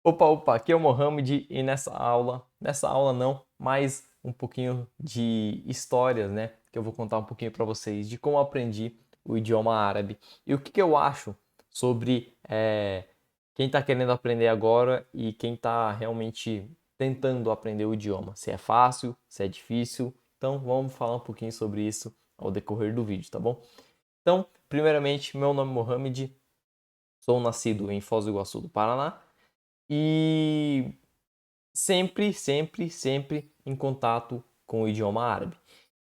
Opa, opa, aqui é o Mohamed e nessa aula não, mas um pouquinho de histórias, né? Que eu vou contar um pouquinho para vocês de como eu aprendi o idioma árabe e o que eu acho sobre quem está querendo aprender agora e quem está realmente tentando aprender o idioma. Se é fácil, se é difícil. Então vamos falar um pouquinho sobre isso ao decorrer do vídeo, tá bom? Então, primeiramente, meu nome é Mohamed, sou nascido em Foz do Iguaçu, do Paraná. E sempre em contato com o idioma árabe.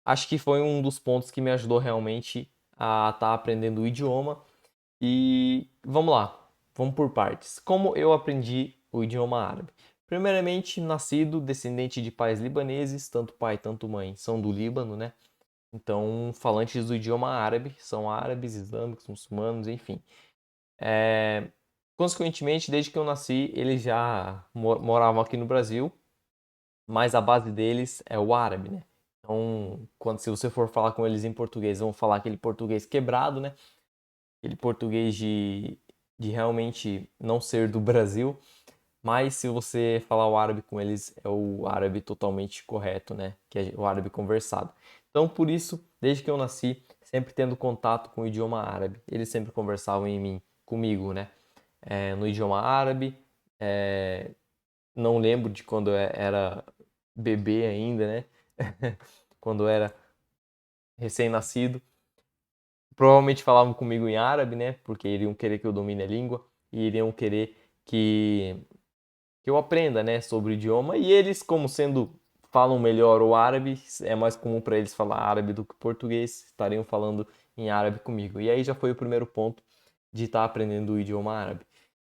Acho que foi um dos pontos que me ajudou realmente a estar aprendendo o idioma. E vamos lá, vamos por partes. Como eu aprendi o idioma árabe? Primeiramente, nascido descendente de pais libaneses, tanto pai, tanto mãe são do Líbano, né? Então, falantes do idioma árabe, são árabes, islâmicos, muçulmanos, enfim. É, Consequentemente, desde que eu nasci, eles já moravam aqui no Brasil, mas a base deles é o árabe, né? Então, se você for falar com eles em português, vão falar aquele português quebrado, né? Aquele português de realmente não ser do Brasil. Mas se você falar o árabe com eles, é o árabe totalmente correto, né? Que é o árabe conversado. Então, por isso, desde que eu nasci, sempre tendo contato com o idioma árabe, eles sempre conversavam comigo, né? No idioma árabe. É, não lembro de quando eu era bebê ainda, né? Quando eu era recém-nascido. Provavelmente falavam comigo em árabe, né? Porque iriam querer que eu domine a língua e iriam querer que eu aprenda, né, sobre o idioma. E eles, como sendo falam melhor o árabe, é mais comum para eles falar árabe do que português, estariam falando em árabe comigo. E aí já foi o primeiro ponto de estar aprendendo o idioma árabe.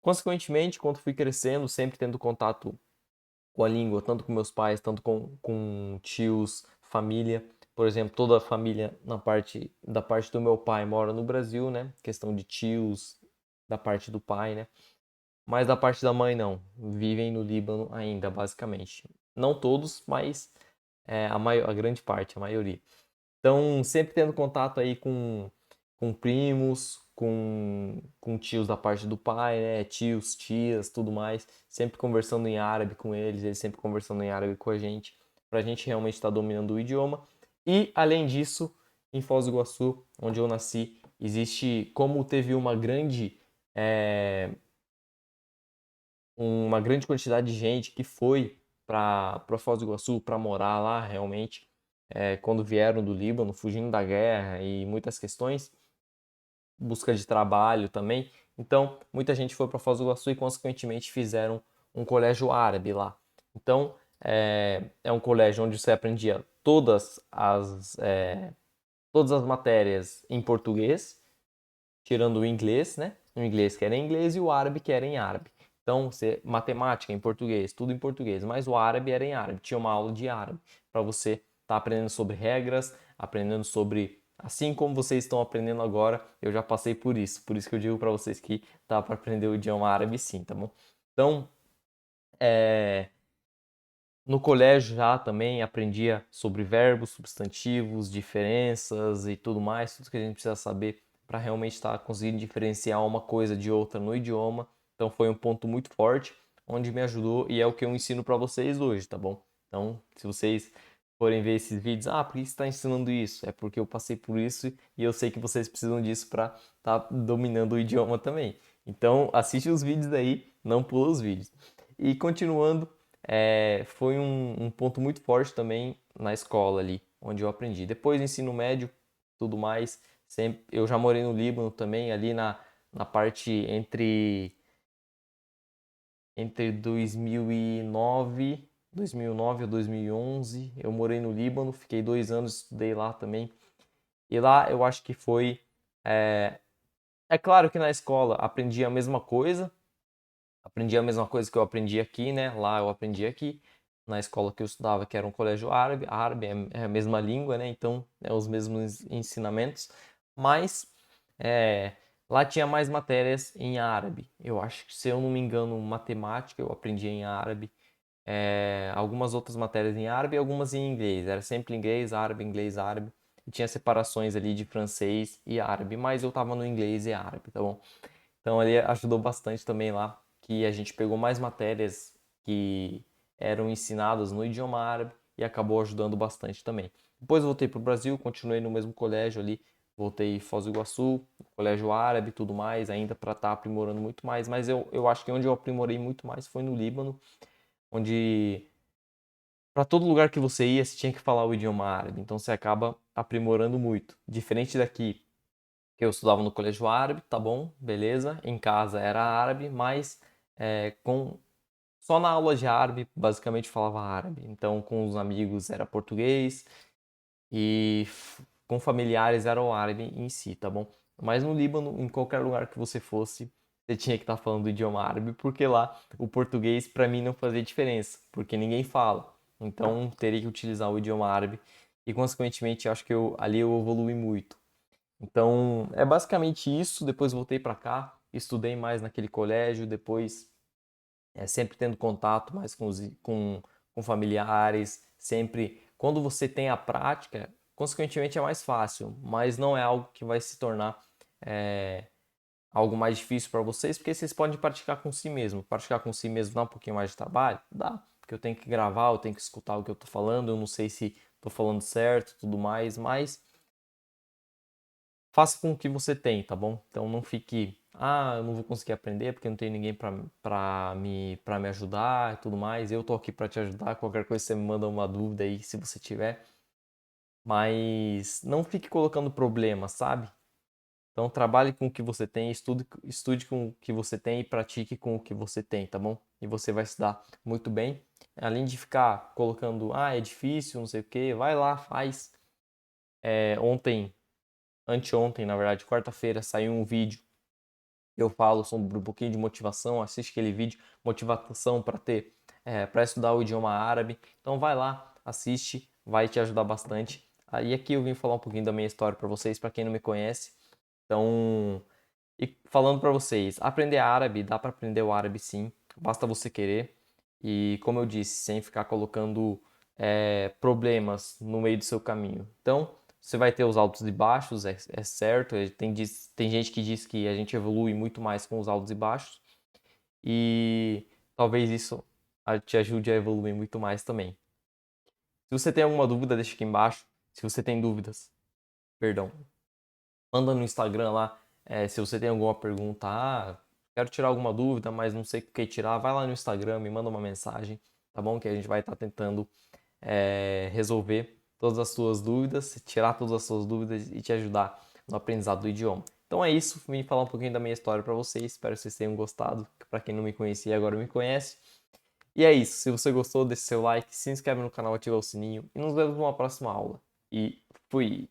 Consequentemente, quando fui crescendo, sempre tendo contato com a língua, tanto com meus pais, tanto com tios, família. Por exemplo, toda a família da parte do meu pai mora no Brasil, né? Questão de tios da parte do pai, né? Mas da parte da mãe não. Vivem no Líbano ainda, basicamente. Não todos, mas a grande parte, a maioria. Então, sempre tendo contato aí com primos, com tios da parte do pai, né? Tios, tias, tudo mais. Sempre conversando em árabe com eles sempre conversando em árabe com a gente, pra gente realmente estar dominando o idioma. E, além disso, em Foz do Iguaçu, onde eu nasci, existe, como teve uma grande quantidade de gente que foi para Foz do Iguaçu para morar lá realmente, quando vieram do Líbano, fugindo da guerra e muitas questões, busca de trabalho também. Então, muita gente foi para Foz do Iguaçu e, consequentemente, fizeram um colégio árabe lá. Então, é um colégio onde você aprendia todas as matérias em português, tirando o inglês, né? O inglês que era em inglês e o árabe que era em árabe. Então, matemática em português, tudo em português, mas o árabe era em árabe. Tinha uma aula de árabe para você estar aprendendo sobre regras, aprendendo sobre, assim como vocês estão aprendendo agora, eu já passei por isso. Por isso que eu digo para vocês que dá para aprender o idioma árabe sim, tá bom? Então, é, no colégio já também aprendia sobre verbos, substantivos, diferenças e tudo mais, tudo que a gente precisa saber para realmente estar conseguindo diferenciar uma coisa de outra no idioma. Então foi um ponto muito forte, onde me ajudou e é o que eu ensino para vocês hoje, tá bom? Então, se vocês forem ver esses vídeos, por que você está ensinando isso? É porque eu passei por isso e eu sei que vocês precisam disso para estar dominando o idioma também. Então, assiste os vídeos aí, não pula os vídeos. E continuando, foi um ponto muito forte também na escola ali, onde eu aprendi. Depois do ensino médio, tudo mais, sempre, eu já morei no Líbano também, ali na parte entre 2009 a 2011, eu morei no Líbano, fiquei 2 anos, estudei lá também. E lá eu acho que foi. É, é claro que na escola aprendi a mesma coisa que eu aprendi aqui, né? Lá eu aprendi aqui, na escola que eu estudava, que era um colégio árabe. Árabe é a mesma língua, né? Então, é os mesmos ensinamentos. Mas é, lá tinha mais matérias em árabe. Eu acho que, se eu não me engano, matemática eu aprendi em árabe. Algumas outras matérias em árabe e algumas em inglês. Era sempre inglês, árabe, inglês, árabe. E tinha separações ali de francês e árabe, mas eu tava no inglês e árabe, tá bom? Então ele ajudou bastante também lá que a gente pegou mais matérias que eram ensinadas no idioma árabe e acabou ajudando bastante também. Depois voltei para o Brasil, continuei no mesmo colégio ali, voltei em Foz do Iguaçu, colégio árabe e tudo mais, ainda para estar aprimorando muito mais, mas eu acho que onde eu aprimorei muito mais foi no Líbano, onde para todo lugar que você ia, você tinha que falar o idioma árabe, então você acaba aprimorando muito. Diferente daqui, que eu estudava no colégio árabe, tá bom, beleza, em casa era árabe, mas com só na aula de árabe, basicamente falava árabe. Então, com os amigos era português e com familiares era o árabe em si, tá bom? Mas no Líbano, em qualquer lugar que você fosse, você tinha que estar falando o idioma árabe, porque lá o português para mim não fazia diferença, porque ninguém fala. Então, teria que utilizar o idioma árabe e, consequentemente, acho que ali eu evolui muito. Então, é basicamente isso. Depois voltei para cá, estudei mais naquele colégio, depois sempre tendo contato mais com familiares, sempre. Quando você tem a prática, consequentemente é mais fácil, mas não é algo que vai se tornar é, algo mais difícil para vocês, porque vocês podem praticar com si mesmo. Praticar com si mesmo dá um pouquinho mais de trabalho? Dá, porque eu tenho que gravar, eu tenho que escutar o que eu tô falando, eu não sei se tô falando certo, tudo mais, mas faça com o que você tem, tá bom? Então não fique, eu não vou conseguir aprender porque não tem ninguém para me ajudar e tudo mais. Eu tô aqui para te ajudar. Qualquer coisa você me manda uma dúvida aí se você tiver. Mas não fique colocando problemas, sabe? Então trabalhe com o que você tem, estude com o que você tem e pratique com o que você tem, tá bom? E você vai se dar muito bem. Além de ficar colocando, é difícil, não sei o que, vai lá, faz. Anteontem, na verdade, quarta-feira, saiu um vídeo. Eu falo sobre um pouquinho de motivação, assiste aquele vídeo, motivação para para estudar o idioma árabe. Então vai lá, assiste, vai te ajudar bastante. Aí aqui eu vim falar um pouquinho da minha história para vocês, para quem não me conhece. Então, e falando para vocês, aprender árabe, dá para aprender o árabe sim, basta você querer. E como eu disse, sem ficar colocando problemas no meio do seu caminho. Então, você vai ter os altos e baixos, é certo. Tem gente que diz que a gente evolui muito mais com os altos e baixos. E talvez isso te ajude a evoluir muito mais também. Se você tem alguma dúvida, deixa aqui embaixo. Se você tem dúvidas, perdão, manda no Instagram lá. Se você tem alguma pergunta, quero tirar alguma dúvida, mas não sei o que tirar, vai lá no Instagram, me manda uma mensagem, tá bom? Que a gente vai estar tentando resolver todas as suas dúvidas, tirar todas as suas dúvidas e te ajudar no aprendizado do idioma. Então é isso, vim falar um pouquinho da minha história para vocês, espero que vocês tenham gostado. Para quem não me conhecia, agora me conhece. E é isso, se você gostou, deixe seu like, se inscreve no canal, ativa o sininho e nos vemos numa próxima aula. E fui!